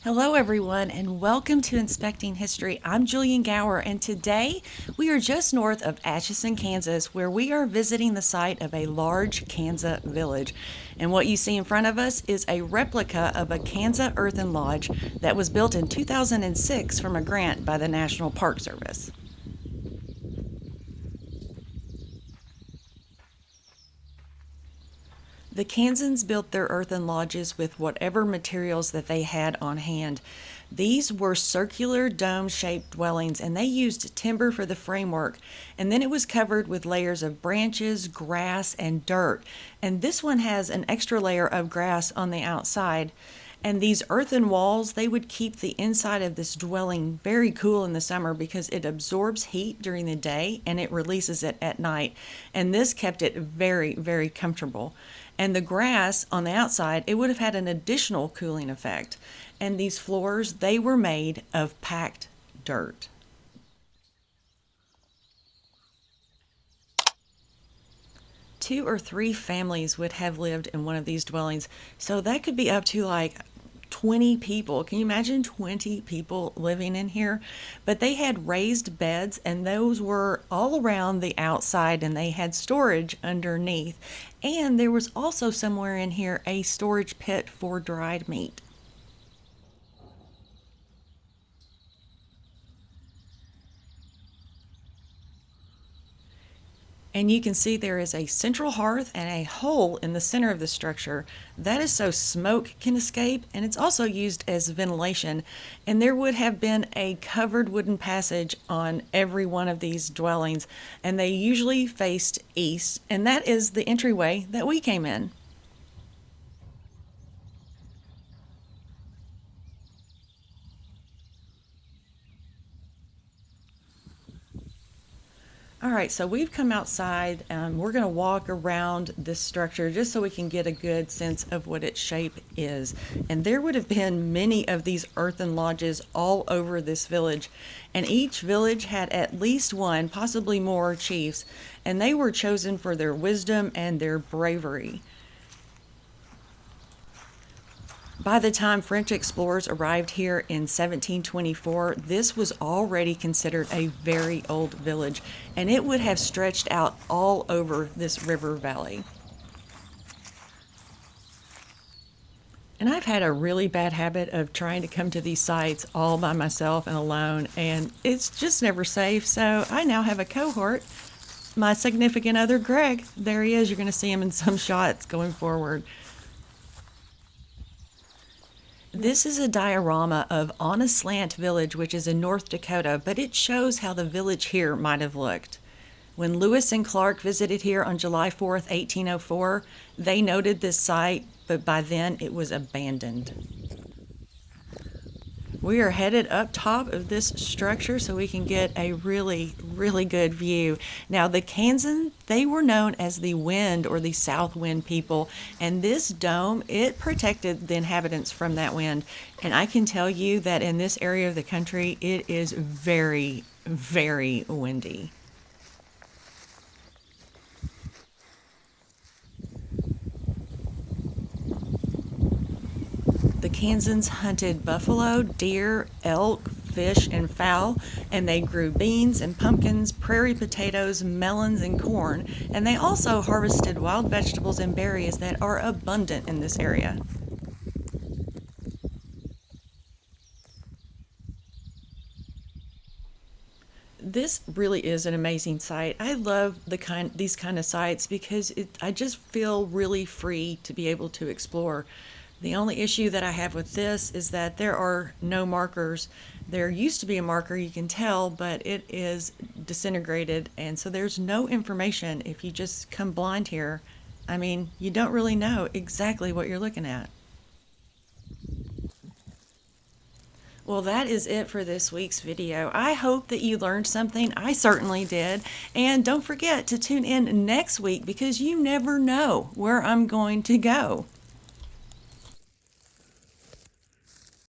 Hello everyone and welcome to Inspecting History. I'm Julian Gower and today we are just north of Atchison, Kansas, where we are visiting the site of a large Kanza village. And what you see in front of us is a replica of a Kanza earthen lodge that was built in 2006 from a grant by the National Park Service. The Kanzans built their earthen lodges with whatever materials that they had on hand. These were circular dome-shaped dwellings and they used timber for the framework, and then it was covered with layers of branches, grass, and dirt. And this one has an extra layer of grass on the outside. And these earthen walls, they would keep the inside of this dwelling very cool in the summer because it absorbs heat during the day and it releases it at night. And this kept it very, very comfortable. And the grass on the outside, it would have had an additional cooling effect. And these floors, they were made of packed dirt. Two or three families would have lived in one of these dwellings. So that could be up to like 20 people. Can you imagine 20 people living in here? But they had raised beds and those were all around the outside and they had storage underneath. And there was also somewhere in here a storage pit for dried meat. And you can see there is a central hearth and a hole in the center of the structure. That is so smoke can escape, and it's also used as ventilation. And there would have been a covered wooden passage on every one of these dwellings, and they usually faced east, and that is the entryway that we came in. All right, so we've come outside and we're going to walk around this structure just so we can get a good sense of what its shape is. And there would have been many of these earthen lodges all over this village, and each village had at least one, possibly more, chiefs, and they were chosen for their wisdom and their bravery. By the time French explorers arrived here in 1724, this was already considered a very old village, and it would have stretched out all over this river valley. And I've had a really bad habit of trying to come to these sites all by myself and alone, and it's just never safe, so I now have a cohort. My significant other, Greg, there he is. You're going to see him in some shots going forward. This is a diorama of On a Slant Village, which is in North Dakota, but it shows how the village here might have looked. When Lewis and Clark visited here on July 4th, 1804, they noted this site, but by then it was abandoned. We are headed up top of this structure so we can get a really, really good view. Now, the Kansan, they were known as the wind or the south wind people, and this dome, it protected the inhabitants from that wind. And I can tell you that in this area of the country, it is very, very windy. The Kansans hunted buffalo, deer, elk, fish, and fowl, and they grew beans and pumpkins, prairie potatoes, melons, and corn, and they also harvested wild vegetables and berries that are abundant in this area. This really is an amazing site. I love these kind of sites because I just feel really free to be able to explore. The only issue that I have with this is that there are no markers. There used to be a marker, you can tell, but it is disintegrated, and so there's no information if you just come blind here. I mean, you don't really know exactly what you're looking at. Well, that is it for this week's video. I hope that you learned something. I certainly did. And don't forget to tune in next week because you never know where I'm going to go.